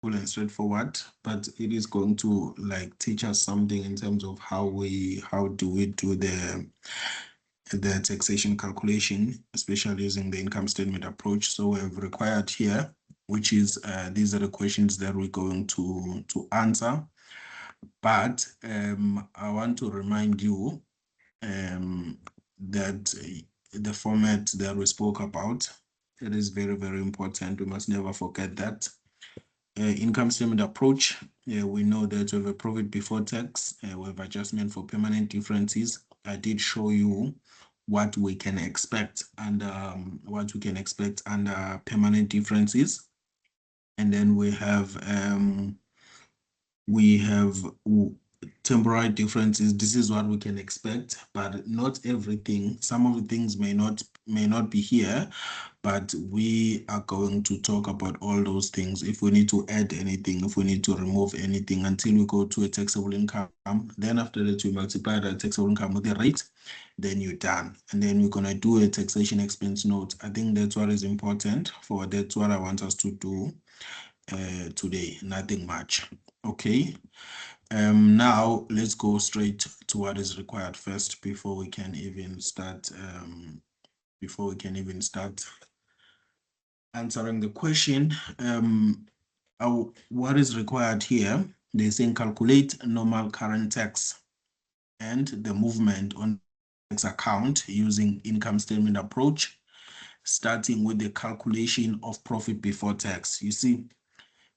and straightforward, but it is going to like teach us something in terms of how do we do the taxation calculation, especially using the income statement approach. So we have required here, which is these are the questions that we're going to answer. But I want to remind you that the format that we spoke about, it is very, very important. We must never forget that. Income statement approach, we know that we have a profit before tax, we have adjustment for permanent differences. I did show you what we can expect and what we can expect under permanent differences. And then we have temporary differences. This is what we can expect, but not everything. Some of the things may not be here, but we are going to talk about all those things. If we need to add anything, if we need to remove anything, until we go to a taxable income, then after that we multiply the taxable income with the rate, then you're done. And then we're gonna do a taxation expense note. I think that's what is important for. That's what I want us to do today. Nothing much. Okay. Now let's go straight to what is required first before we can even start answering the question. What is required here? They're saying calculate normal current tax and the movement on tax account using income statement approach, starting with the calculation of profit before tax. You see,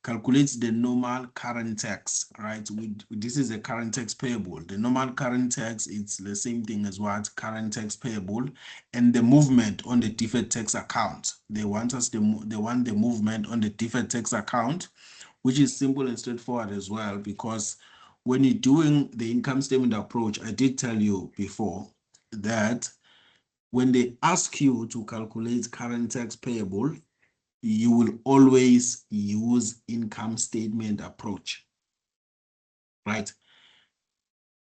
calculates the normal current tax, right? This is a current tax payable. The normal current tax, it's the same thing as what current tax payable, and the movement on the deferred tax account. They want the movement on the deferred tax account, which is simple and straightforward as well, because when you're doing the income statement approach, I did tell you before that when they ask you to calculate current tax payable, you will always use income statement approach, right?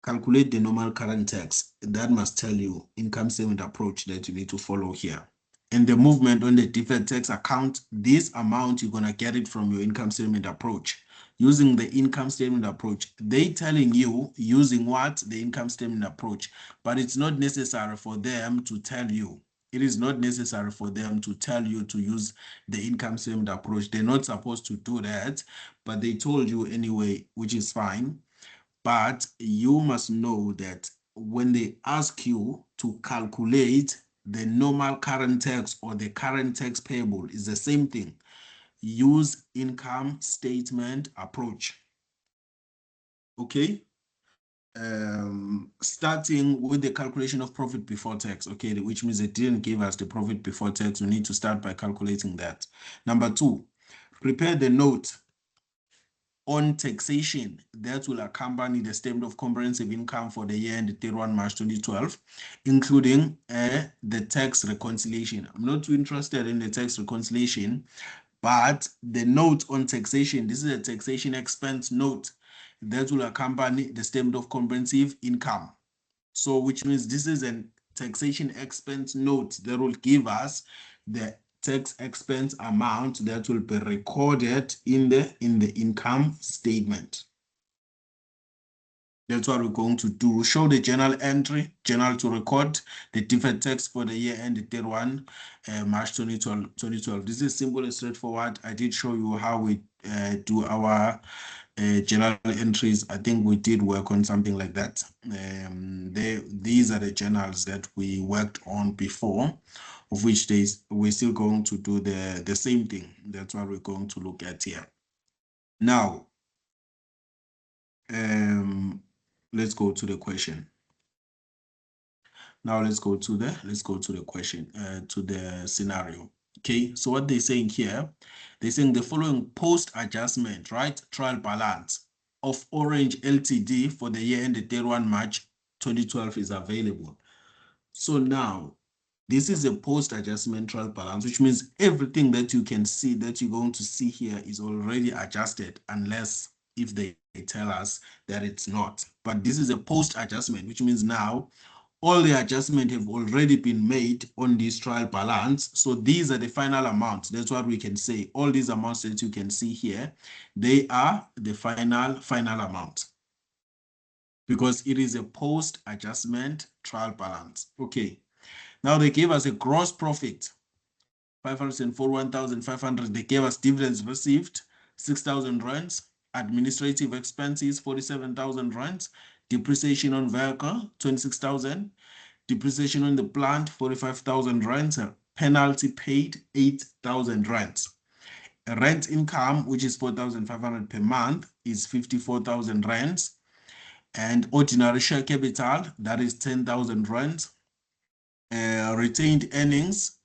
Calculate the normal current tax. That must tell you income statement approach that you need to follow here. And the movement on the deferred tax account, this amount, you're going to get it from your income statement approach. Using the income statement approach, they telling you using what? The income statement approach. But it's not necessary for them to tell you. It is not necessary for them to tell you to use the income statement approach. They're not supposed to do that, but they told you anyway, which is fine. But you must know that when they ask you to calculate the normal current tax or the current tax payable, is the same thing. Use income statement approach. Okay. Starting with the calculation of profit before tax, okay, which means it didn't give us the profit before tax. We need to start by calculating that. Number two, prepare the note on taxation that will accompany the statement of comprehensive income for the year ended 31 March 2012, including the tax reconciliation. I'm not too interested in the tax reconciliation, but the note on taxation, this is a taxation expense note that will accompany the statement of comprehensive income. So which means this is a taxation expense note that will give us the tax expense amount that will be recorded in the income statement. That's what we're going to do. Show the journal entry, journal to record the deferred tax for the year ended 31 March 2012. This is simple and straightforward. I did show you how we do our journal entries. I think we did work on something like that. These are the journals that we worked on before, of which we're still going to do the same thing. That's what we're going to look at here. Now, let's go to the question. Now let's go to the question, to the scenario. Okay, so what they're saying here, they're saying the following post adjustment, right? Trial balance of Orange Ltd for the year ended 31 March 2012 is available. So now this is a post adjustment trial balance, which means everything that you can see that you're going to see here is already adjusted, unless if they tell us that it's not. But this is a post adjustment, which means now all the adjustments have already been made on this trial balance. So these are the final amounts. That's what we can say. All these amounts that you can see here, they are the final amount, because it is a post-adjustment trial balance. Okay. Now they gave us a gross profit, 541,500. They gave us dividends received, 6,000 rands, administrative expenses, 47,000 rands, depreciation on vehicle, 26,000, depreciation on the plant, 45,000 rands, penalty paid, 8,000 rands. Rent income, which is 4,500 per month, is 54,000 rands, and ordinary share capital, that is 10,000 rands. Retained earnings,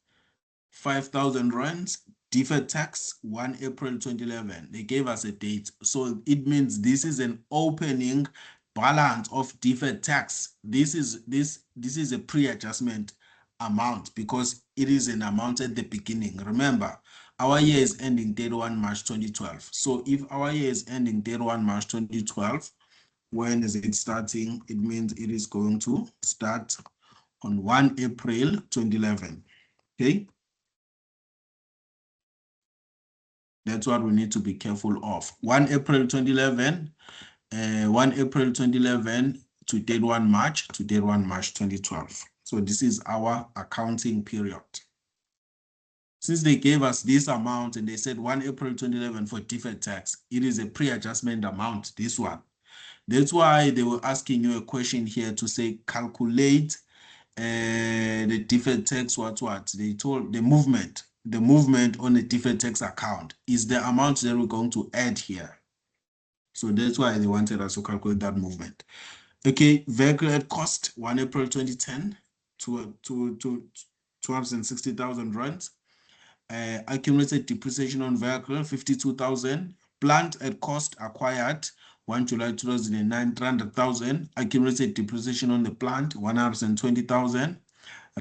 5,000 rands. Deferred tax, 1 April 2011. They gave us a date. So it means this is an opening balance of deferred tax. This is a pre-adjustment amount because it is an amount at the beginning. Remember, our year is ending 31 March 2012. So if our year is ending 31 March 2012, when is it starting? It means it is going to start on 1 April 2011. Okay. That's what we need to be careful of. 1 April 2011, 1 April 2011 to 31 March 2012. So this is our accounting period. Since they gave us this amount and they said 1 April 2011 for deferred tax, it is a pre-adjustment amount, this one. That's why they were asking you a question here to say calculate the deferred tax, what? They told the movement on the deferred tax account is the amount that we're going to add here. So that's why they wanted us to calculate that movement. Okay, vehicle at cost, 1 April 2010 to 260,000 rands. Accumulated depreciation on vehicle, 52,000. Plant at cost acquired, 1 July 2009, 300,000. Accumulated depreciation on the plant, 120,000.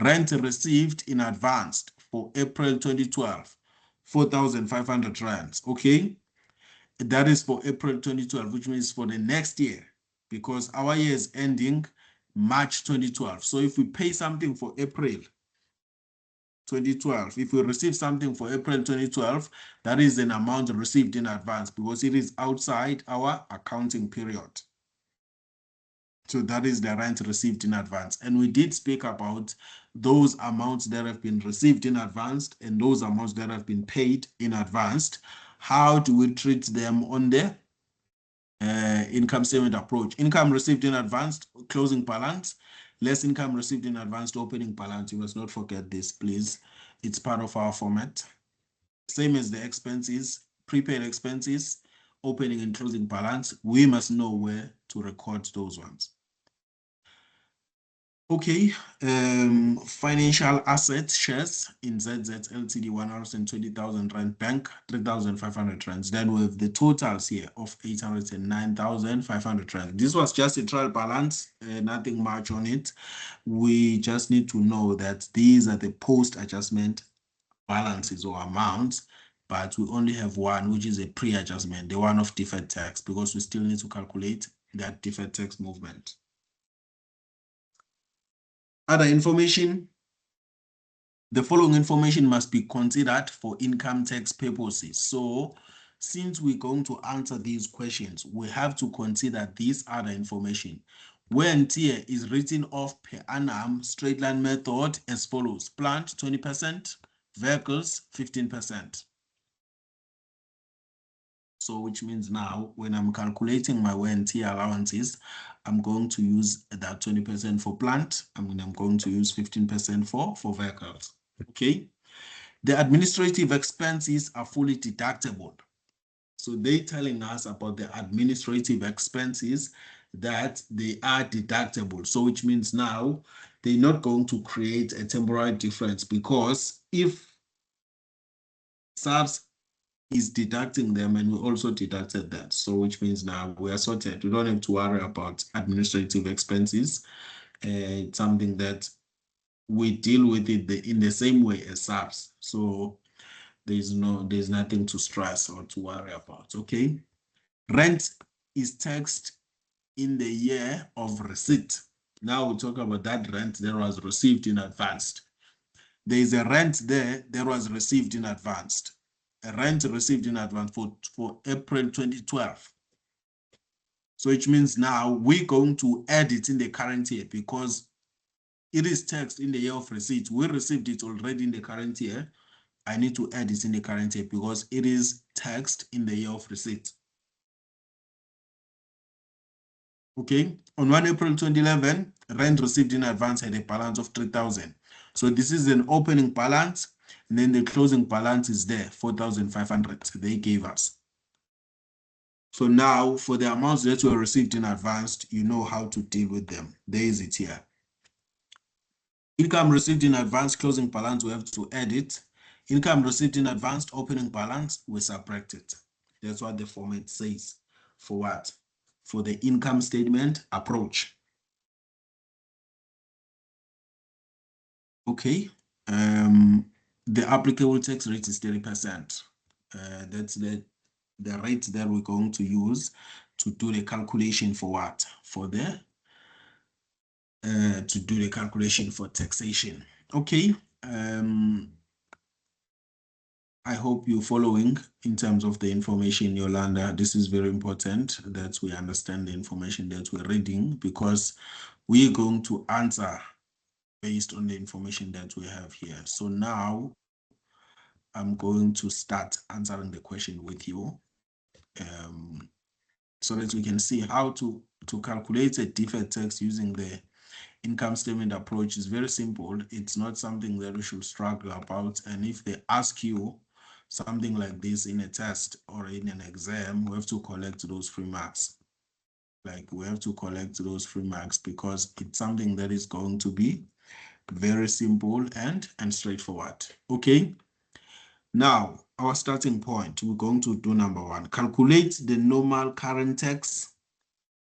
Rent received in advance for April 2012, 4,500 rands. Okay, that is for April 2012, which means for the next year, because our year is ending March 2012. So if we pay something for April 2012, if we receive something for April 2012, that is an amount received in advance because it is outside our accounting period. So that is the rent received in advance. And we did speak about those amounts that have been received in advance and those amounts that have been paid in advance. How do we treat them on the income statement approach? Income received in advance, closing balance, less income received in advance, opening balance. You must not forget this, please. It's part of our format. Same as the expenses, prepaid expenses, opening and closing balance. We must know where to record those ones. Okay, financial assets, shares in ZZ Ltd, 120,000 rand, bank 3,500 rands. Then we have the totals here of 809,500 rands. This was just a trial balance, nothing much on it. We just need to know that these are the post-adjustment balances or amounts, but we only have one, which is a pre-adjustment, the one of deferred tax, because we still need to calculate that deferred tax movement. Other information. The following information must be considered for income tax purposes. So since we're going to answer these questions, we have to consider this other information. Wear and tear is written off per annum straight line method as follows. Plant 20%, vehicles 15%. So which means now when I'm calculating my wear and tear allowances, I'm going to use that 20% for plant. I'm going to use 15% for vehicles. Okay. The administrative expenses are fully deductible. So they're telling us about the administrative expenses that they are deductible. So which means now they're not going to create a temporary difference, because if SARS is deducting them and we also deducted that, so which means now we are sorted. We don't have to worry about administrative expenses. It's something that we deal with it in the same way as SARS. So there's nothing to stress or to worry about. Okay. Rent is taxed in the year of receipt. Now we talk about that rent that was received in advance. There is a rent there that was received in advance. A rent received in advance for April 2012. So which means now we're going to add it in the current year because it is taxed in the year of receipt. We received it already in the current year. I need to add it in the current year because it is taxed in the year of receipt. Okay, on 1 April 2011, rent received in advance had a balance of 3,000. So this is an opening balance, and then the closing balance is there, 4,500 they gave us. So now for the amounts that were received in advance, you know how to deal with them. There is it here. Income received in advance, closing balance, we have to add it. Income received in advance, opening balance, we subtract it. That's what the format says. For what? For the income statement approach. Okay. The applicable tax rate is 30%. That's the rate that we're going to use to do the calculation for what? For the to do the calculation for taxation. Okay. I hope you're following in terms of the information, Yolanda. This is very important that we understand the information that we're reading because we're going to answer based on the information that we have here. So now I'm going to start answering the question with you so that we can see how to calculate a deferred tax using the income statement approach. Is very simple. It's not something that we should struggle about. And if they ask you something like this in a test or in an exam, we have to collect those free marks. Like we have to collect those free marks because it's something that is going to be very simple and straightforward. Okay. Now, our starting point, we're going to do number one, calculate the normal current tax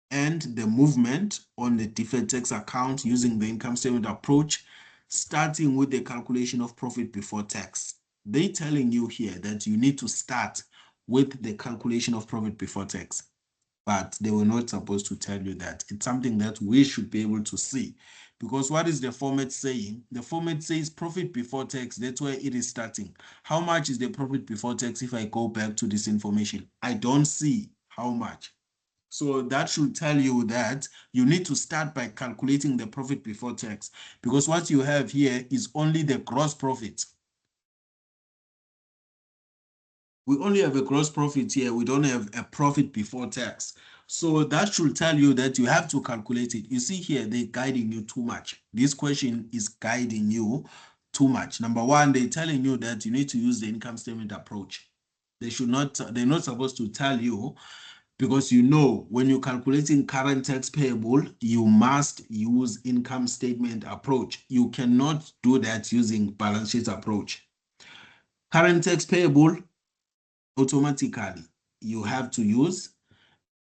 and the movement on the deferred tax account using the income statement approach, starting with the calculation of profit before tax. They're telling you here that you need to start with the calculation of profit before tax, but they were not supposed to tell you that. It's something that we should be able to see. Because what is the format saying? The format says profit before tax. That's where it is starting. How much is the profit before tax if I go back to this information? I don't see how much. So that should tell you that you need to start by calculating the profit before tax because what you have here is only the gross profit. We only have a gross profit here. We don't have a profit before tax. So that should tell you that you have to calculate it. You see here, they're guiding you too much. This question is guiding you too much. Number one, they're telling you that you need to use the income statement approach. They're not supposed to tell you because you know when you're calculating current tax payable, you must use income statement approach. You cannot do that using balance sheet approach. Current tax payable, automatically you have to use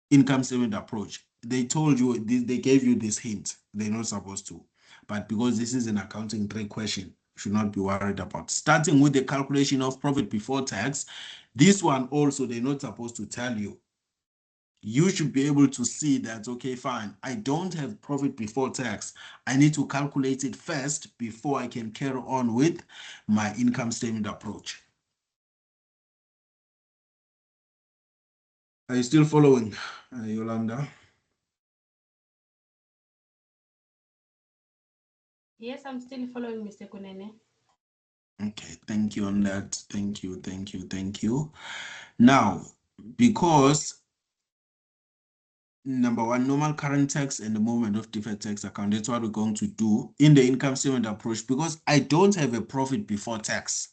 income statement approach. They told you, they gave you this hint. They're not supposed to. But because this is an accounting trick question, you should not be worried about. Starting with the calculation of profit before tax, this one also, they're not supposed to tell you. You should be able to see that, okay, fine, I don't have profit before tax. I need to calculate it first before I can carry on with my income statement approach. Are you still following, Yolanda? Yes, I'm still following, Mr. Kunene. Okay, thank you on that. Thank you. Now, because number one, normal current tax and the movement of deferred tax account, that's what we're going to do in the income statement approach because I don't have a profit before tax.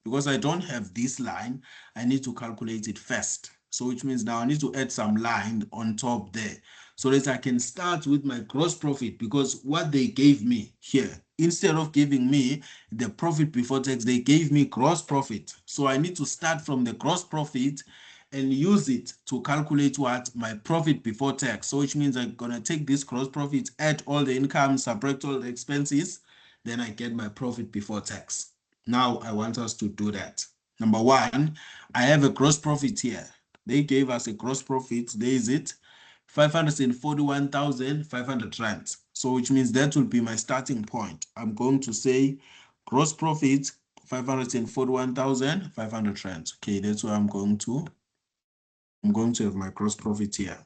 Because I don't have this line, I need to calculate it first. So which means now I need to add some line on top there so that I can start with my gross profit because what they gave me here, instead of giving me the profit before tax, they gave me gross profit. So I need to start from the gross profit and use it to calculate what my profit before tax. So which means I'm gonna take this gross profit, add all the income, subtract all the expenses, then I get my profit before tax. Now I want us to do that. Number one, I have a gross profit here. They gave us a gross profit. There is it. 541,500 rands. So which means that will be my starting point. I'm going to say gross profit 541,500 rands. Okay, that's where I'm going to have my gross profit here.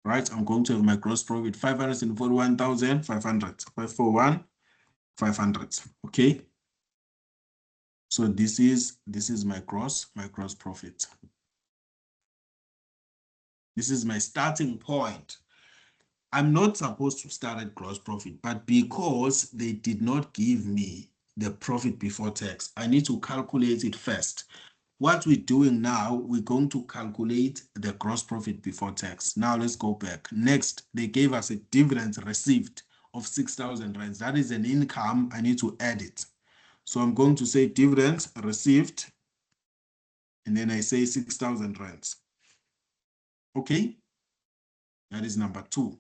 Right, I'm going to have my gross profit 541,500. 541,500. Okay. So this is my gross profit. This is my starting point. I'm not supposed to start at gross profit, but because they did not give me the profit before tax, I need to calculate it first. What we're doing now, we're going to calculate the gross profit before tax. Now let's go back. Next, they gave us a dividend received of 6,000 rands. That is an income. I need to add it. So I'm going to say dividends received, and then I say 6,000 rands. Okay, that is number 2.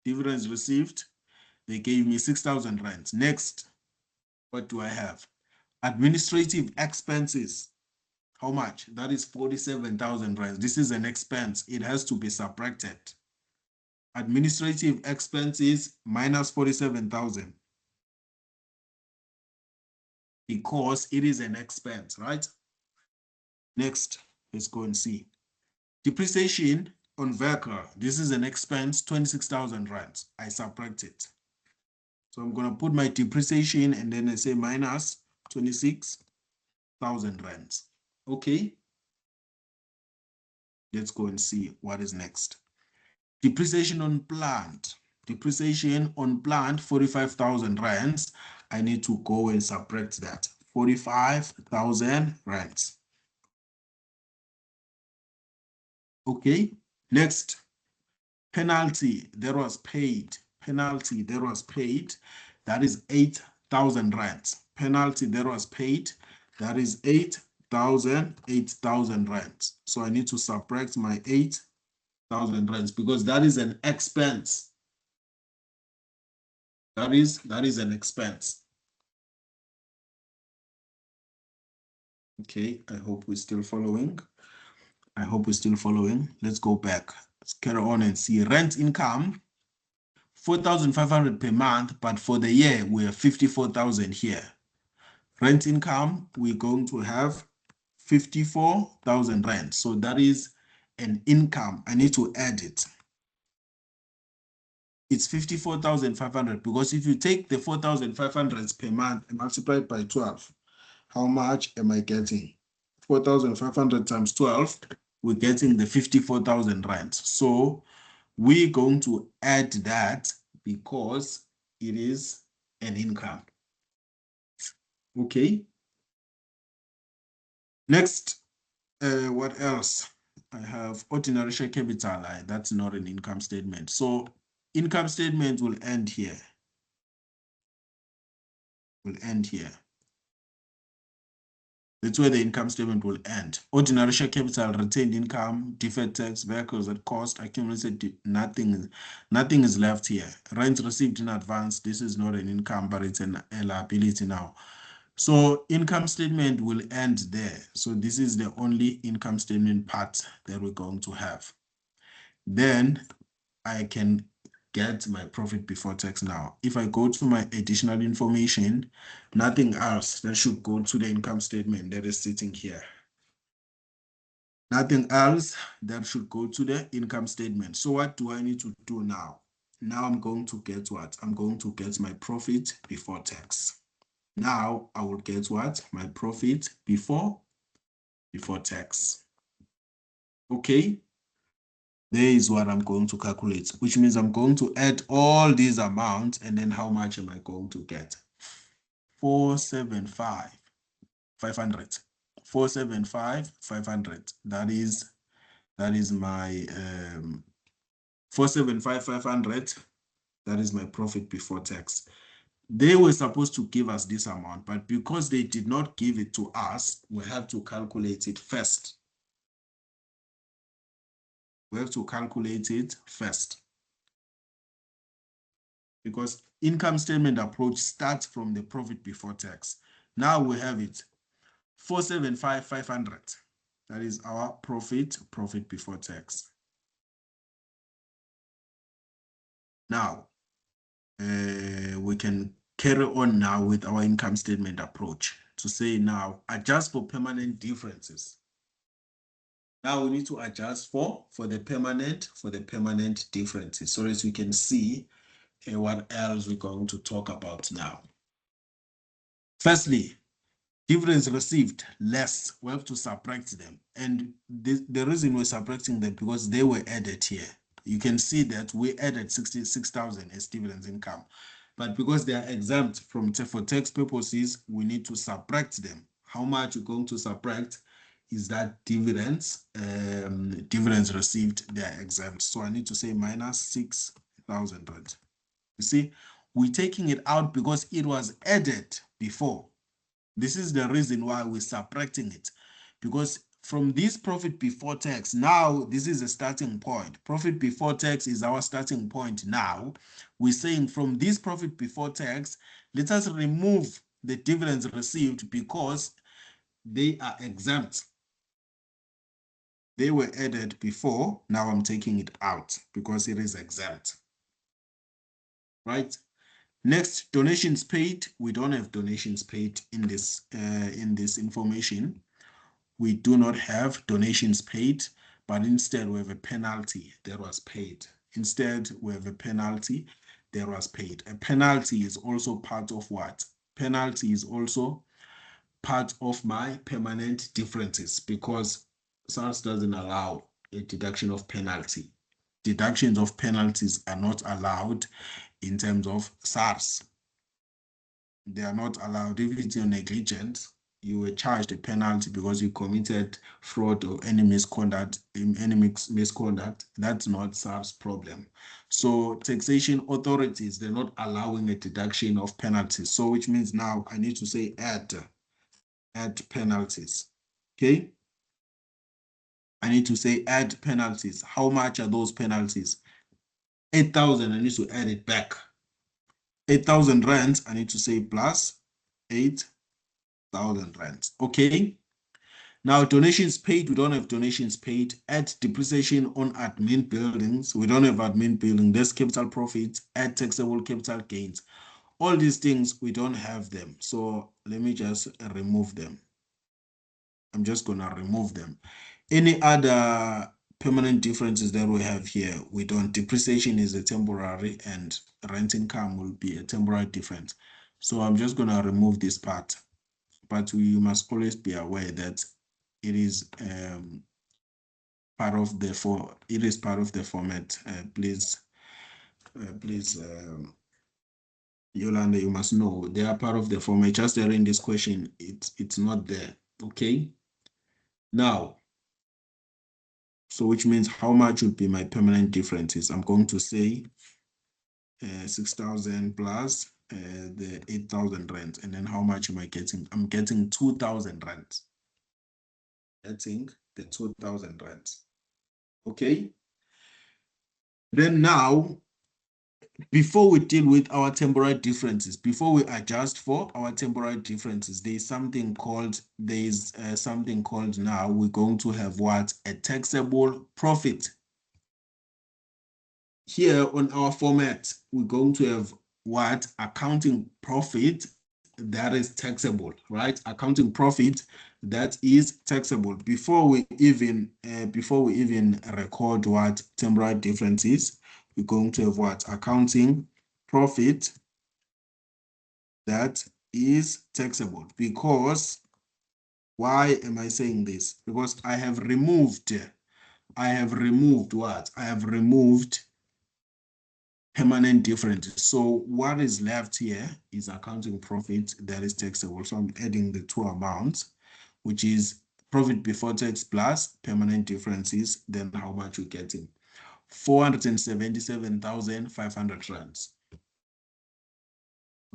Dividends received, they gave me 6,000 rands. Next, what do I have? Administrative expenses. How much? That is 47,000 rands. This is an expense. It has to be subtracted. Administrative expenses minus 47,000. Because it is an expense, right? Next, let's go and see. Depreciation on vehicle. This is an expense, 26,000 rands. I subtract it. So I'm going to put my depreciation and then I say minus 26,000 rands. Okay. Let's go and see what is next. Depreciation on plant. Depreciation on plant, 45,000 rands. I need to go and subtract that. 45,000 rands. Okay. Next, penalty that was paid. Penalty that was paid. That is 8,000 rands. Penalty that was paid. That is 8,000 rands. So I need to subtract my 8,000 rands because that is an expense. That is an expense. Okay, I hope we're still following. Let's go back. Let's carry on and see rent income. 4,500 per month, but for the year we have 54,000 here. Rent income, we're going to have 54,000 rand. So that is an income. I need to add it. It's 54,500 because if you take the 4,500 per month and multiply it by 12, how much am I getting? 4,500 times 12, we're getting the 54,000 rand. So we're going to add that because it is an income. Okay. Next, what else? I have ordinary share capital. That's not an income statement. So income statement will end here. That's where the income statement will end. Ordinary share capital, retained income, deferred tax, vehicles at cost, accumulated, nothing is left here. Rent received in advance. This is not an income, but it's a liability now. So income statement will end there. So this is the only income statement part that we're going to have. Then I can get my profit before tax now. If I go to my additional information, nothing else that should go to the income statement that is sitting here. Nothing else that should go to the income statement. So what do I need to do now? Now I'm going to get what? I'm going to get my profit before tax. Now I will get what? My profit before tax. Okay. There is what I'm going to calculate, which means I'm going to add all these amounts and then how much am I going to get? 475,500. 475,500. That is my 475,500. That is my profit before tax. They were supposed to give us this amount, but because they did not give it to us, we have to calculate it first. Because income statement approach starts from the profit before tax. Now we have it, 475,500. That is our profit before tax. Now, we can carry on now with our income statement approach to say now, adjust for permanent differences. Now we need to adjust for the permanent differences so as we can see what else we're going to talk about now. Firstly, dividends received less, we have to subtract them. And the reason we're subtracting them because they were added here. You can see that we added 66,000 as dividends income. But because they are exempt for tax purposes, we need to subtract them. How much we're going to subtract is that dividends received, they are exempt. So I need to say minus 6,000 rand. You see, we're taking it out because it was added before. This is the reason why we're subtracting it, because from this profit before tax, now this is a starting point. Profit before tax is our starting point now. We're saying from this profit before tax, let us remove the dividends received because they are exempt. They were added before, now I'm taking it out because it is exempt. Right? Next, donations paid. We don't have donations paid in this information. We do not have donations paid, but instead we have a penalty that was paid. Instead, we have a penalty that was paid. A penalty is also part of what? Penalty is also part of my permanent differences because SARS doesn't allow a deduction of penalty. Deductions of penalties are not allowed in terms of SARS. They are not allowed. If it's your negligence, you were charged a penalty because you committed fraud or any misconduct, that's not SARS problem. So taxation authorities, they're not allowing a deduction of penalties. So which means now I need to say add penalties. Okay. I need to say add penalties. How much are those penalties? 8,000, I need to add it back. 8,000 rand, I need to say plus 8,000 rand. Okay. Now, donations paid, we don't have donations paid. Add depreciation on admin buildings. We don't have admin building. There's capital profits. Add taxable capital gains. All these things, we don't have them. So let me just remove them. I'm just going to remove them. Any other permanent differences that we have here, we don't. Depreciation is a temporary and rent income will be a temporary difference. So I'm just going to remove this part. But you must always be aware that it is part of the format. Please, Yolanda, you must know they are part of the format. Just there in this question, it's not there. Okay. Now, so which means how much would be my permanent differences? I'm going to say 6,000 plus the 8,000 rand. And then how much am I getting? I'm getting 2,000 rand. Getting the 2,000 rand. Okay. Then now, before we deal with our temporary differences, before we adjust for our temporary differences, there's something called now we're going to have what? A taxable profit. Here on our format, we're going to have what? Accounting profit that is taxable, right? Accounting profit that is taxable. Before we even record what temporary differences, we're going to have what? Accounting profit that is taxable. Because why am I saying this? Because I have removed what? I have removed permanent differences. So what is left here is accounting profit that is taxable. So I'm adding the two amounts, which is profit before tax plus permanent differences. Then how much we're getting? 477,500 rands.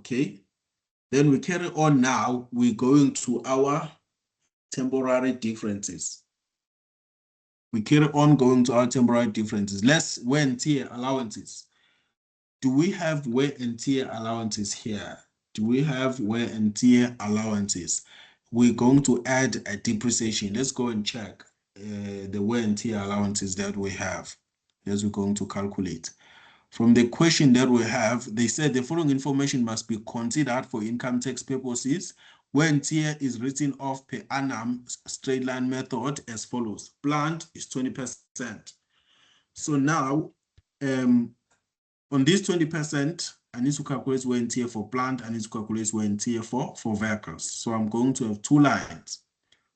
Okay. Then we carry on now. We're going to our temporary differences. We carry on going to our temporary differences. Less wear and tear allowances. Do we have wear and tear allowances here? Do we have wear and tear allowances? we're going to add a depreciation. Let's go and check the wear and tear allowances that we have as we're going to calculate. From the question that we have, they said the following information must be considered for income tax purposes. Wear and tear is written off per annum straight line method as follows. Plant is 20%. So now, on this 20%, I need to calculate wear and tear for plant. I need to calculate wear and tear for vehicles. So I'm going to have two lines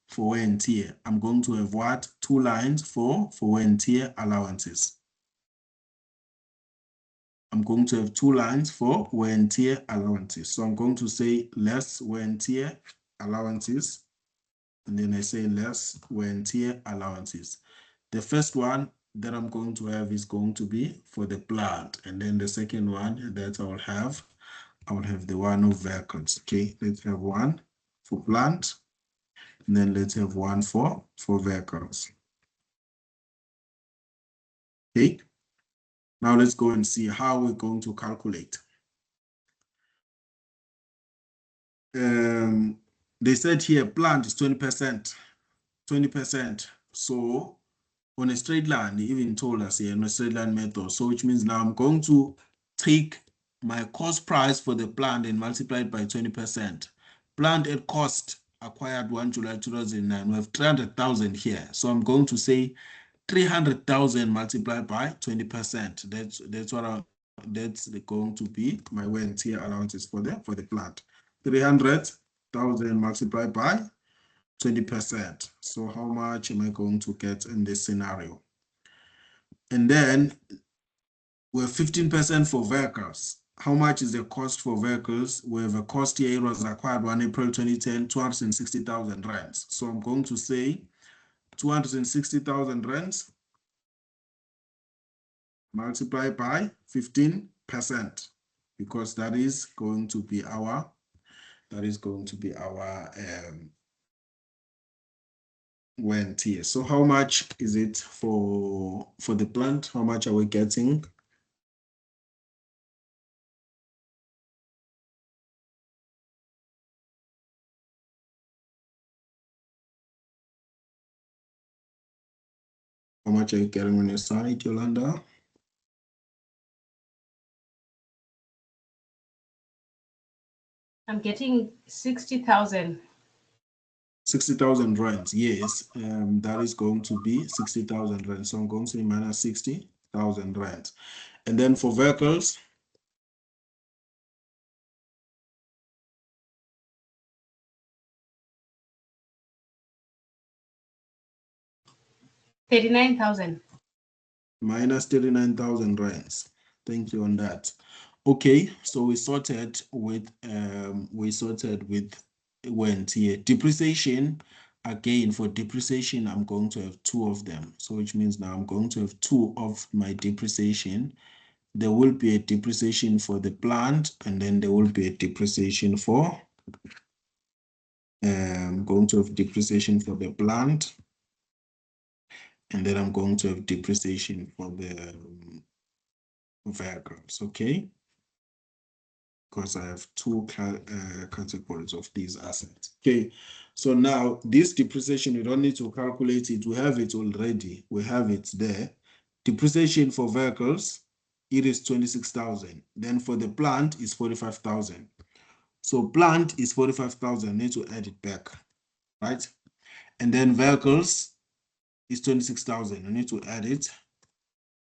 for wear and tear. I'm going to have what? Two lines for wear and tear allowances. I'm going to have two lines for wear and tear allowances. So I'm going to say less wear and tear allowances. And then I say less wear and tear allowances. The first one that I'm going to have is going to be for the plant. And then the second one that I will have the one of vehicles. Okay, let's have one for plant. And then let's have one for vehicles. Okay, now let's go and see how we're going to calculate. They said here plant is 20%. 20%. So on a straight line, they even told us here on a straight line method. So which means now I'm going to take my cost price for the plant and multiply it by 20%. Plant at cost acquired 1 July 2009. We have 300,000 here. So I'm going to say 300,000 multiplied by 20%. That's going to be my wear and tear allowances for the plant. 300,000 multiplied by 20%. So how much am I going to get in this scenario? And then we have 15% for vehicles. How much is the cost for vehicles? We have a cost here. It was acquired 1 April 2010, 260,000 rands. So I'm going to say 260,000 rands multiplied by 15%, because that is going to be our wear and tear. So how much is it for the plant? How much are we getting? How much are you getting on your side, Yolanda? I'm getting 60,000. 60,000 rands, yes. That is going to be 60,000 rands. So I'm going to say minus 60,000 rands. And then for vehicles, 39,000. minus 39,000 rands. Thank you on that. Okay, so we sorted with wear and tear. Depreciation, again, for depreciation, I'm going to have two of them. So which means now I'm going to have two of my depreciation. There will be a depreciation for the plant, and then there will be a depreciation for I'm going to have depreciation for the plant, and then I'm going to have depreciation for the vehicles, okay? Because I have two categories of these assets. Okay, so now this depreciation, you don't need to calculate it. We have it already. We have it there. Depreciation for vehicles, it is 26,000. Then for the plant is 45,000. So plant is 45,000. I need to add it back, right? And then vehicles is 26,000. I need to add it.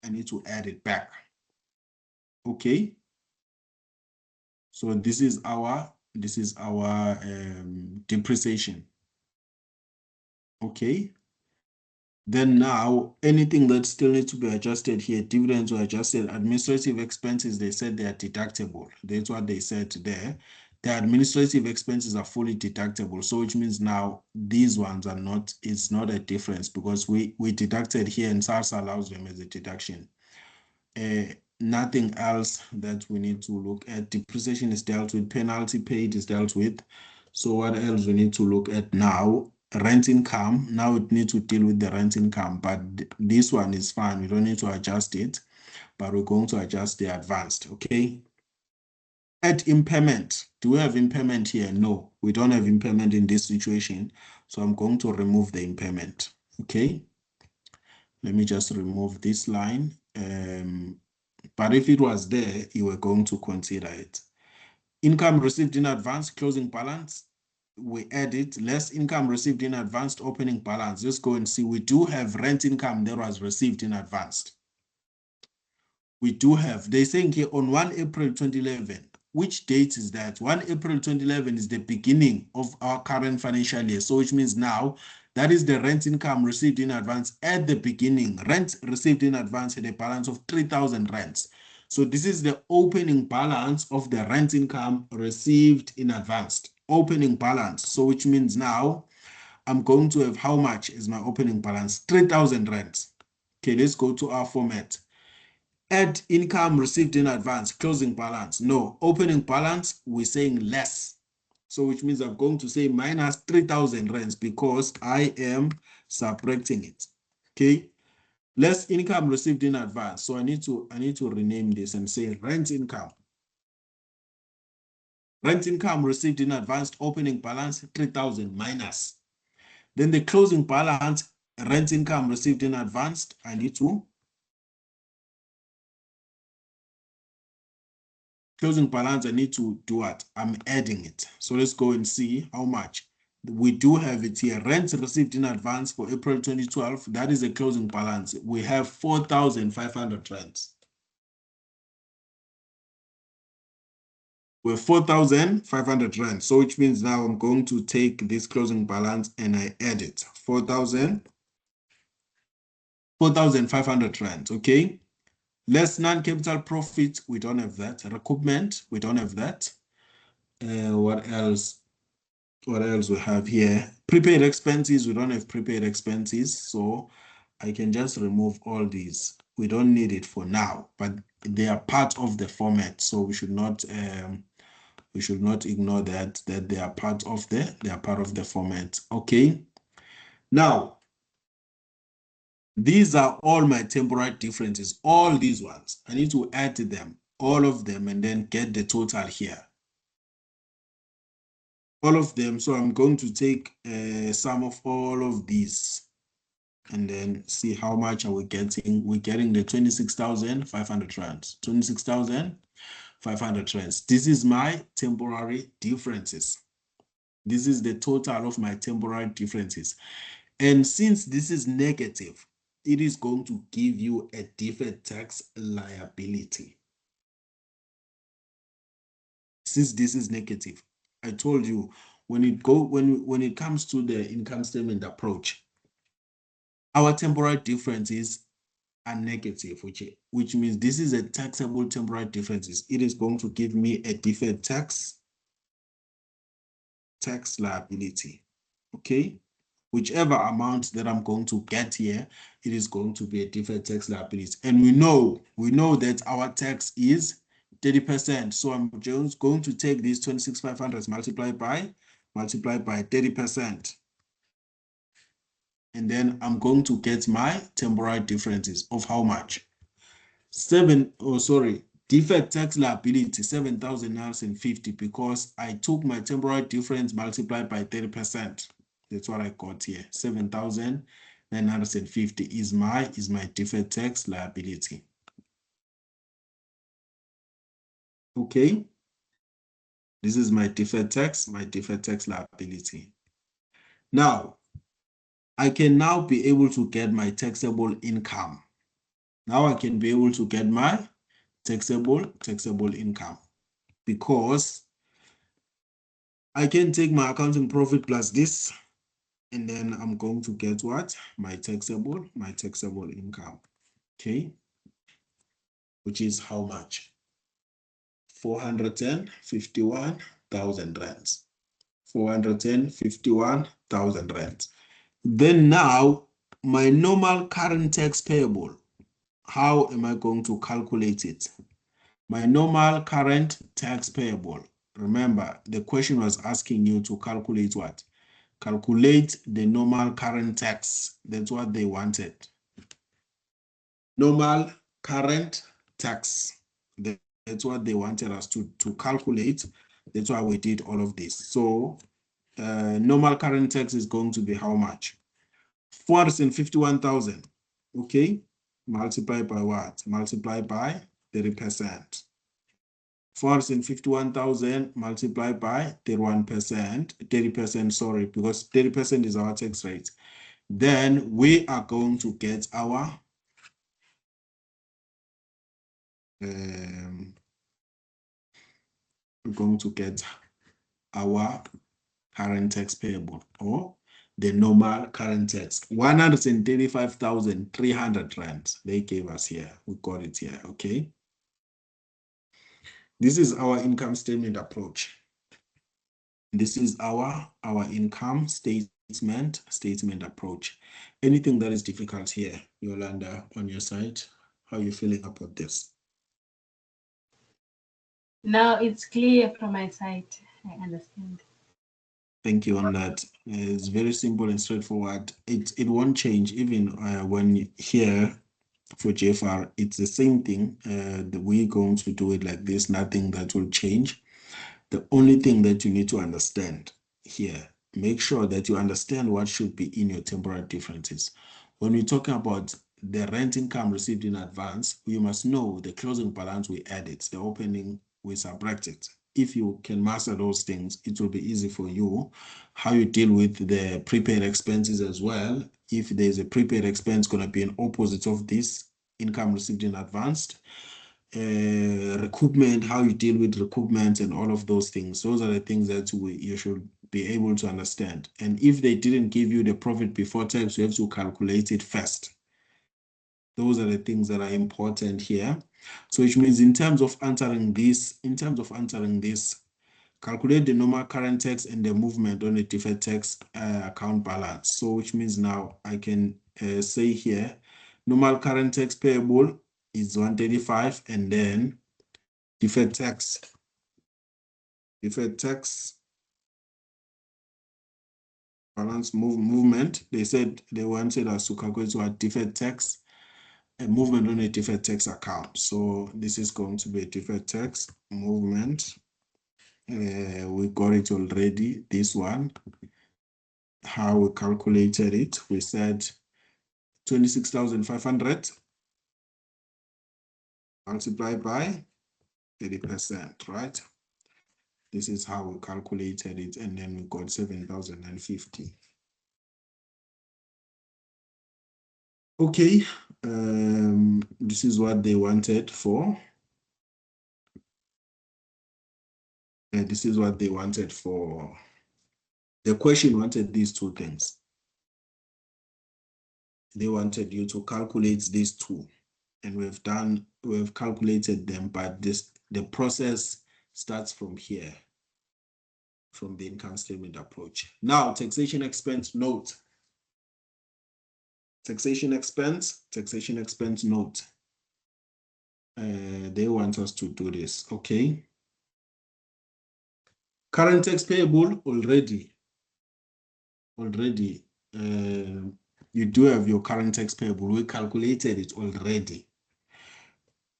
I need to add it back. Okay. So this is our depreciation. Okay. Then now anything that still needs to be adjusted here, dividends were adjusted, administrative expenses, they said they are deductible. That's what they said there. The administrative expenses are fully deductible. So which means now these ones are not, it's not a difference because we deducted here and SARS allows them as a deduction. Nothing else that we need to look at. Depreciation is dealt with, penalty paid is dealt with. So what else we need to look at now? Rent income. Now we need to deal with the rent income, but this one is fine. We don't need to adjust it, but we're going to adjust the advanced, okay? Add impairment. Do we have impairment here? No, we don't have impairment in this situation. So I'm going to remove the impairment. Okay. Let me just remove this line. But if it was there, you were going to consider it. Income received in advance, closing balance. We add it. Less income received in advance, opening balance. Let's go and see. We do have rent income that was received in advance. We do have, they're saying here on 1 April 2011. Which date is that? 1 April 2011 is the beginning of our current financial year. So which means now that is the rent income received in advance at the beginning. Rent received in advance had a balance of 3,000 rents. So this is the opening balance of the rent income received in advance. Opening balance. So which means now I'm going to have how much is my opening balance? 3,000 rents. Okay, let's go to our format. Add income received in advance, closing balance. No, opening balance, we're saying less. So which means I'm going to say minus 3,000 rands because I am subtracting it. Okay. Less income received in advance. So I need to rename this and say rent income. Rent income received in advance, opening balance 3,000 minus. Then the closing balance, rent income received in advance, I need to closing balance, I need to do what? I'm adding it. So let's go and see how much. We do have it here. Rent received in advance for April 2012. That is a closing balance. We have 4,500 rents. We're 4,500 rents. So which means now I'm going to take this closing balance and I add it. 4,500 rents. Okay. Less non-capital profit. We don't have that. Recoupment. We don't have that. What else? What else we have here? Prepaid expenses. We don't have prepaid expenses. So I can just remove all these. We don't need it for now, but they are part of the format. So we should not ignore that they are part of the format. Okay. Now, these are all my temporary differences. All these ones. I need to add them, all of them, and then get the total here. All of them. So I'm going to take sum of all of these and then see how much are we getting. We're getting the 26,500 rands. 26,500 rands. This is my temporary differences. This is the total of my temporary differences. And since this is negative, it is going to give you a deferred tax liability. Since this is negative, I told you when it comes to the income statement approach, our temporary differences are negative, which means this is a taxable temporary differences. It is going to give me a deferred tax liability. Okay. Whichever amount that I'm going to get here, it is going to be a deferred tax liability. And we know that our tax is 30%. So I'm just going to take these 26,500 multiplied by 30%. And then I'm going to get my temporary differences of how much? Deferred tax liability, 7,950 because I took my temporary difference multiplied by 30%. That's what I got here. 7,950 is my deferred tax liability. Okay. This is my deferred tax liability. Now, I can now be able to get my taxable income. Now I can be able to get my taxable income because I can take my accounting profit plus this, and then I'm going to get what? My taxable income. Okay. Which is how much? 451,000 rands. 451,000 rands. Then now, my normal current tax payable. How am I going to calculate it? My normal current tax payable. Remember, the question was asking you to calculate what? Calculate the normal current tax. That's what they wanted. Normal current tax. The That's what they wanted us to calculate. That's why we did all of this. So normal current tax is going to be how much? 451,000. Okay, multiply by what? Multiply by 30%. 451,000 multiplied by 31%, 30%, sorry, because 30% is our tax rate. Then we are going to get our we're going to get our current tax payable, or the normal current tax, 135,300 rands they gave us here. We got it here. Okay, this is our income statement approach. This is our income statement approach. Anything that is difficult here, Yolanda, on your side, how are you feeling about this? Now it's clear from my side. I understand. Thank you on that. It's very simple and straightforward. It won't change even when here for GFR, it's the same thing. We're going to do it like this, nothing that will change. The only thing that you need to understand here, make sure that you understand what should be in your temporal differences. When we're talking about the rent income received in advance, you must know the closing balance we added, the opening we subtracted. If you can master those things, it will be easy for you. How you deal with the prepaid expenses as well. If there's a prepaid expense going to be an opposite of this income received in advance. Recoupment, how you deal with recoupment and all of those things. Those are the things that you should be able to understand. And if they didn't give you the profit before tax, you have to calculate it first. Those are the things that are important here. So which means in terms of answering this, calculate the normal current tax and the movement on a deferred tax account balance. So which means now I can say here, normal current tax payable is 135, and then deferred tax balance movement. They said they wanted us to calculate what deferred tax and movement on a deferred tax account. So this is going to be a deferred tax movement. We got it already. This one, how we calculated it, we said 26,500 multiplied by 30%, right? This is how we calculated it, and then we got 7,050. Okay, this is what they wanted for. This is what they wanted for. The question wanted these two things. They wanted you to calculate these two, and we've calculated them, but the process starts from here, from the income statement approach. Now, taxation expense note. Taxation expense note. They want us to do this, okay? Current tax payable already. You do have your current tax payable. We calculated it already.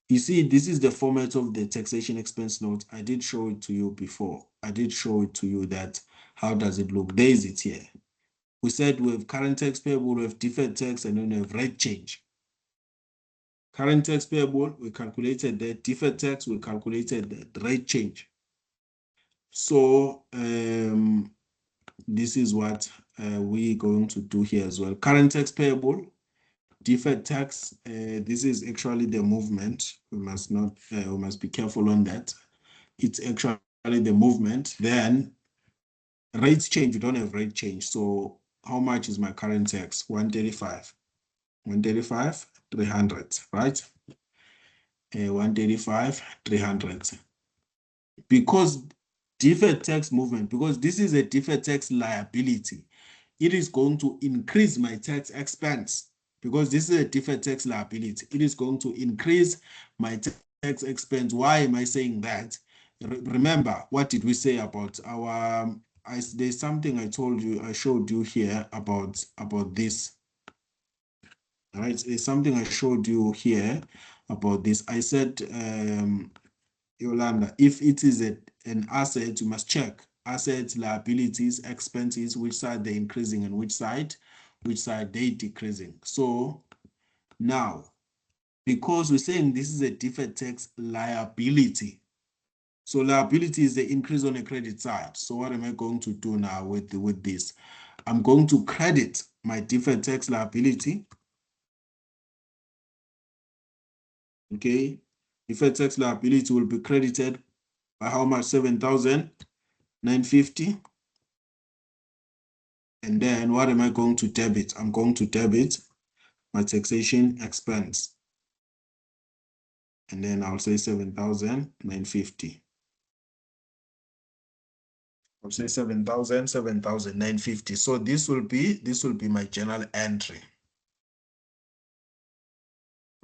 You see, this is the format of the taxation expense note. I did show it to you before. I did show it to you that how does it look? There is it here. We said we have current tax payable, we have deferred tax, and then we have rate change. Current tax payable, we calculated the deferred tax, we calculated the rate change. So this is what we're going to do here as well. Current tax payable, deferred tax, this is actually the movement. We must be careful on that. It's actually the movement. Then rates change, we don't have rate change. So how much is my current tax? 135. 135, 300, right? 135, 300. Because deferred tax movement, because this is a deferred tax liability, it is going to increase my tax expense. Because this is a deferred tax liability, it is going to increase my tax expense. Why am I saying that? Remember, what did we say about our, there's something I told you, I showed you here about this. All right, there's something I showed you here about this. I said Yolanda, if it is an asset, you must check assets, liabilities, expenses, which side they're increasing and which side they're decreasing. So now, because we're saying this is a deferred tax liability, so liability is the increase on the credit side. So what am I going to do now with this? I'm going to credit my deferred tax liability. Okay, deferred tax liability will be credited by how much? 7,950. And then what am I going to debit? I'm going to debit my taxation expense. And then I'll say 7,950. I'll say 7,950. So this will be my journal entry.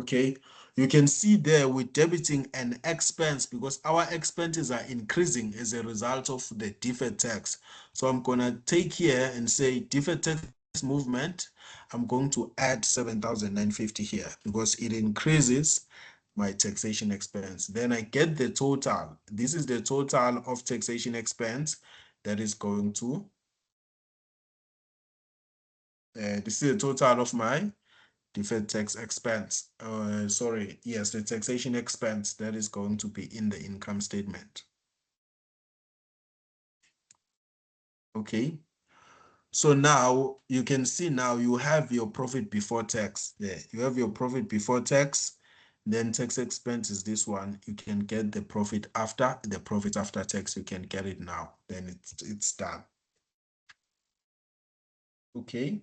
Okay, you can see there we're debiting an expense because our expenses are increasing as a result of the deferred tax. So I'm gonna take here and say deferred tax movement. I'm going to add 7,950 here because it increases my taxation expense. Then I get the total. This is the total of taxation expense that is going to, this is the total of my deferred tax expense. Sorry, yes, the taxation expense that is going to be in the income statement. Okay. So now you can see now you have your profit before tax there. You have your profit before tax, then tax expense is this one. You can get the profit after tax. You can get it now. Then it's done. Okay.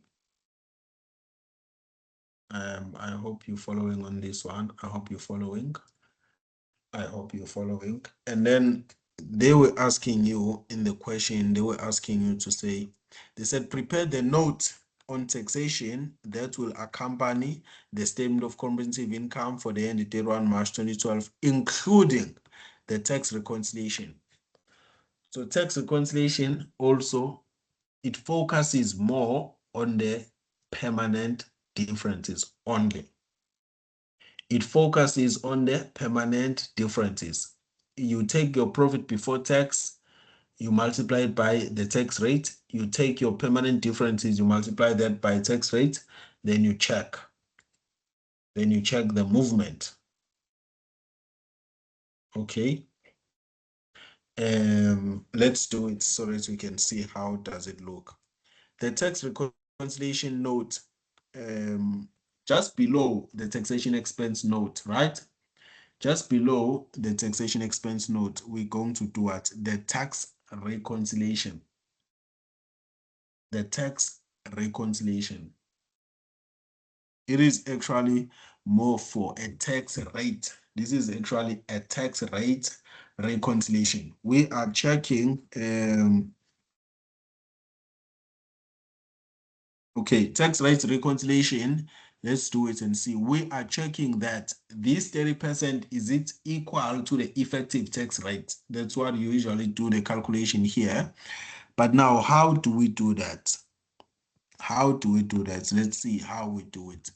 I hope you're following on this one. I hope you're following. And then they were asking you in the question, they were asking you to say, they said, prepare the note on taxation that will accompany the statement of comprehensive income for the end date 1 March 2012, including the tax reconciliation. So tax reconciliation also, it focuses more on the permanent differences only. It focuses on the permanent differences. You take your profit before tax, you multiply it by the tax rate, you take your permanent differences, you multiply that by tax rate, then you check. Then you check the movement. Okay. Let's do it so that we can see how does it look. The tax reconciliation note, just below the taxation expense note, right? Just below the taxation expense note, we're going to do what? The tax reconciliation. The tax reconciliation. It is actually more for a tax rate. This is actually a tax rate reconciliation. We are checking, okay, tax rate reconciliation. Let's do it and see. We are checking that this 30%, is it equal to the effective tax rate? That's what you usually do the calculation here. But now, how do we do that? How do we do that? Let's see how we do it.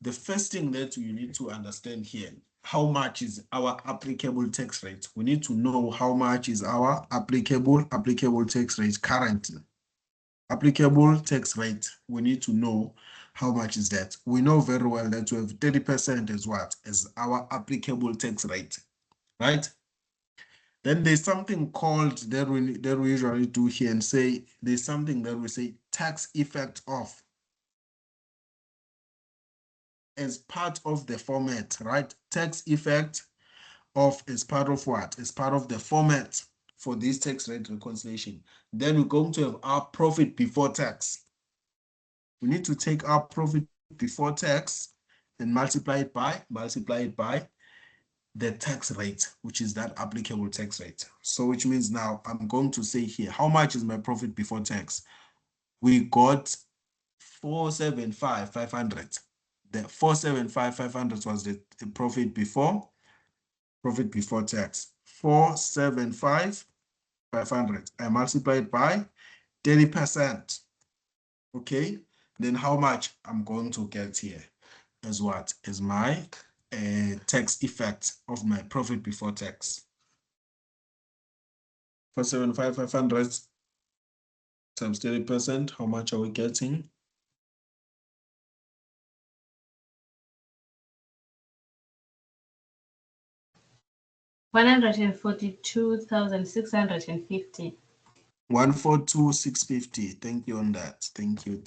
The first thing that you need to understand here, how much is our applicable tax rate? We need to know how much is our applicable tax rate currently. Applicable tax rate, we need to know how much is that. We know very well that we have 30% as what? As our applicable tax rate, right? Then there's something called that we usually do here and say, there's something that we say tax effect of as part of the format, right? Tax effect of is part of what? Is part of the format for this tax rate reconciliation. Then we're going to have our profit before tax. We need to take our profit before tax and multiply it by the tax rate, which is that applicable tax rate. So which means now I'm going to say here, how much is my profit before tax? We got 475,500. The 475,500 was the profit before tax. 475,500. I multiplied by 30%. Okay. Then how much I'm going to get here is what? Is my tax effect of my profit before tax. 475,500 times 30%, how much are we getting? $142,650. 142,650. Thank you on that. Thank you.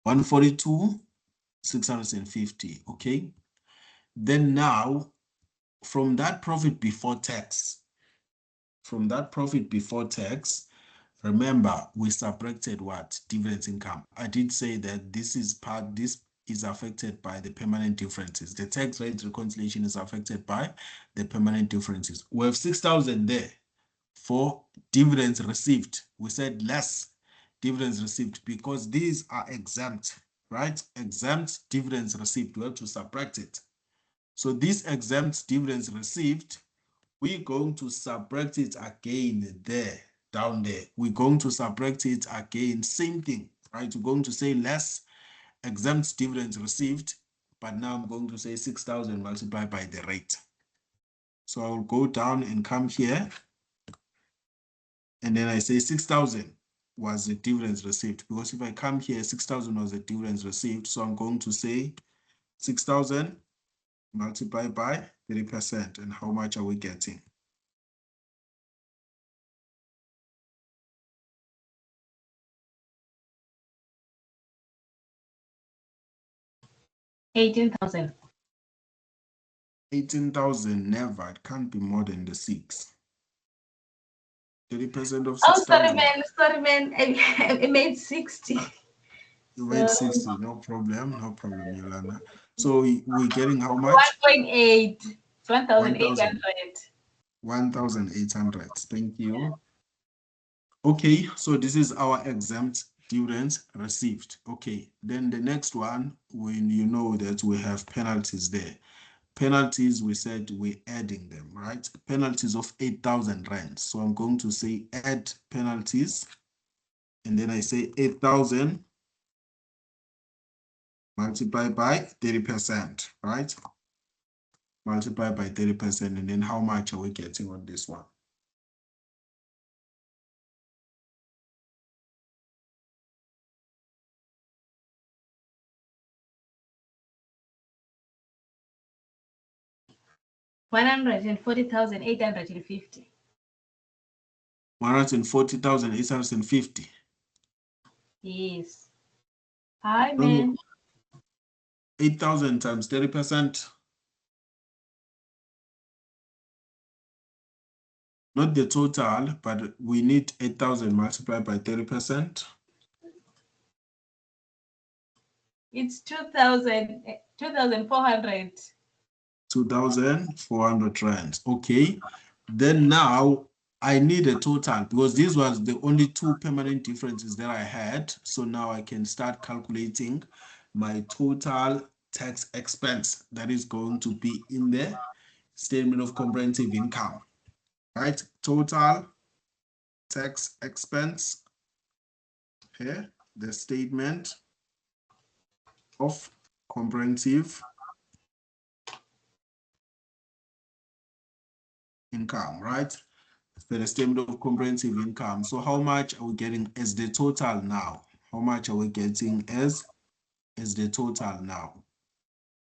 142,650. Okay. Then now, from that profit before tax, remember we subtracted what? Dividend income. I did say that this is affected by the permanent differences. The tax rate reconciliation is affected by the permanent differences. We have 6,000 there for dividends received. We said less dividends received because these are exempt, right? Exempt dividends received. We have to subtract it. So these exempt dividends received, we're going to subtract it again there, down there. We're going to subtract it again, same thing, right? We're going to say less exempt dividends received, but now I'm going to say 6,000 multiplied by the rate. So I'll go down and come here, and then I say 6,000 was the dividends received, because if I come here, 6,000 was the dividends received. So I'm going to say 6,000 multiplied by 30%. And how much are we getting? 18,000. 18,000, never. It can't be more than the 6. 30% of Oh, 6,000. Sorry, man. I made 60. You made 60. No problem, Yolanda. So we're getting how much? 1.8. 1,800. 1,800. Thank you. Okay, so this is our exempt dividends received. Okay, then the next one, when you know that we have penalties there. Penalties, we said we're adding them, right? Penalties of 8,000 rand. So I'm going to say add penalties. And then I say 8,000 multiplied by 30%, right? Multiplied by 30%. And then how much are we getting on this one? $140,850. 140,850. Yes. Hi, man. 8,000 times 30%. Not the total, but we need 8,000 multiplied by 30%. It's 2,400. 2,400 rands. Okay. Then now I need a total, because this was the only two permanent differences that I had. So now I can start calculating my total tax expense that is going to be in the statement of comprehensive income, right? Total tax expense here, the statement of comprehensive income, right? For the statement of comprehensive income. So how much are we getting as the total now? How much are we getting as the total now?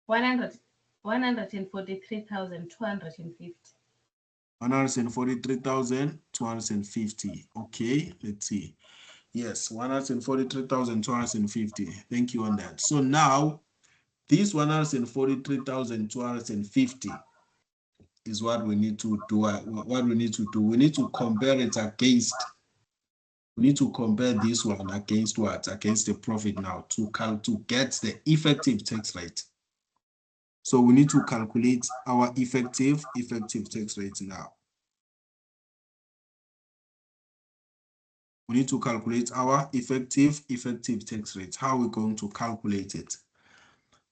143,250. 143,250. Okay, let's see. Yes, 143,250. Thank you on that. So now this 143,250 is what we need to do. We need to compare it against. We need to compare this one against what? Against the profit now to get the effective tax rate. So we need to calculate our effective tax rate now. We need to calculate our effective tax rate. How are we going to calculate it?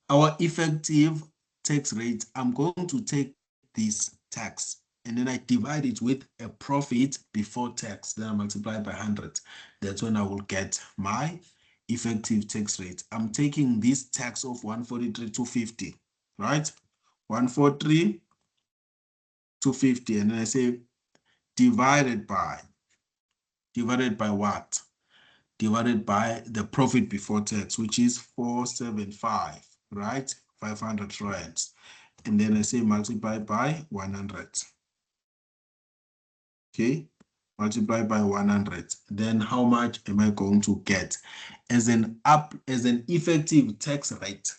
Our effective tax rate, I'm going to take this tax and then I divide it with a profit before tax. Then I multiply by 100. That's when I will get my effective tax rate. I'm taking this tax of 143,250, right? 143,250, and then I say divided by what? Divided by the profit before tax, which is 475, right? 500 rands. And then I say multiply by 100. Okay, multiply by 100. Then how much am I going to get as an effective tax rate?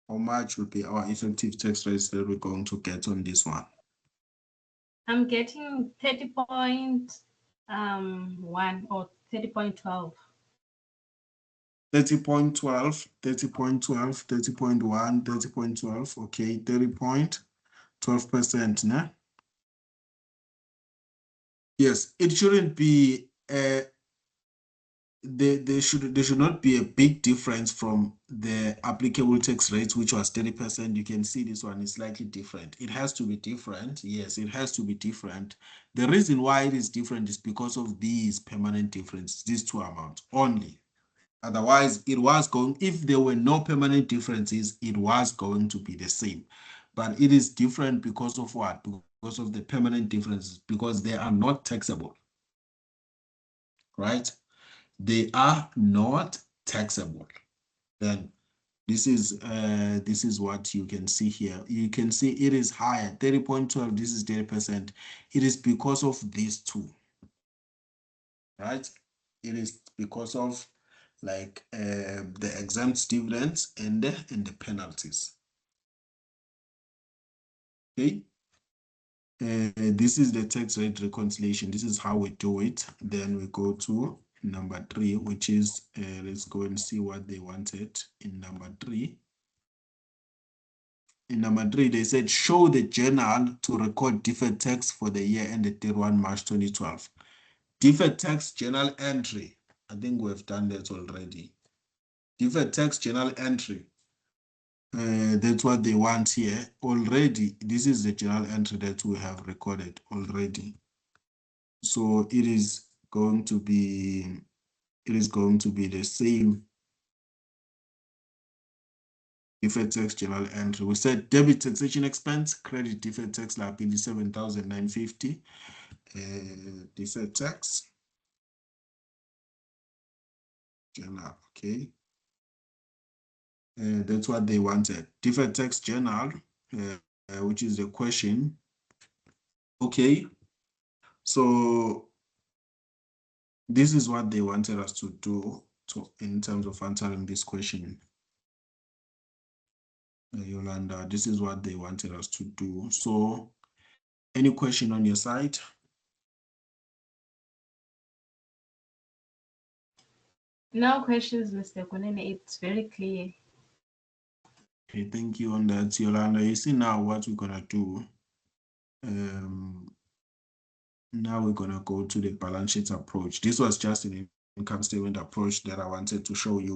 How much would be our effective tax rates that we're going to get on this one? I'm getting 30.1 or 30.12. 30.12, 30.12, 30.1, 30.12, okay, 30.12%, nah? Yes, it shouldn't be there should not be a big difference from the applicable tax rates, which was 30%. You can see this one is slightly different. It has to be different. Yes, it has to be different. The reason why it is different is because of these permanent differences, these two amounts only. Otherwise, it was going, if there were no permanent differences, it was going to be the same. But it is different because of what? Because of the permanent differences, because they are not taxable, right? They are not taxable. Then this is what you can see here. You can see it is higher, 30.12, this is 30%. It is because of these two, right? It is because of like the exempt dividends and the penalties. Okay. This is the tax rate reconciliation. This is how we do it. Then we go to number 3, which is let's go and see what they wanted in number 3. In number 3, they said show the journal to record deferred tax for the year ended 31 March 2012. Deferred tax journal entry. I think we have done that already. Deferred tax journal entry. That's what they want here already. This is the journal entry that we have recorded already. So it is going to be the same deferred tax journal entry. We said debit taxation expense, credit deferred tax liability 7,950. Deferred tax journal, okay. That's what they wanted. Deferred tax journal, which is the question. Okay, so this is what they wanted us to do in terms of answering this question. Yolanda, this is what they wanted us to do. So any question on your side? No questions, Mr. Kunene. It's very clear. Okay, thank you on that, Yolanda. You see now what we're gonna do. Now we're gonna go to the balance sheet approach. This was just an income statement approach that I wanted to show you.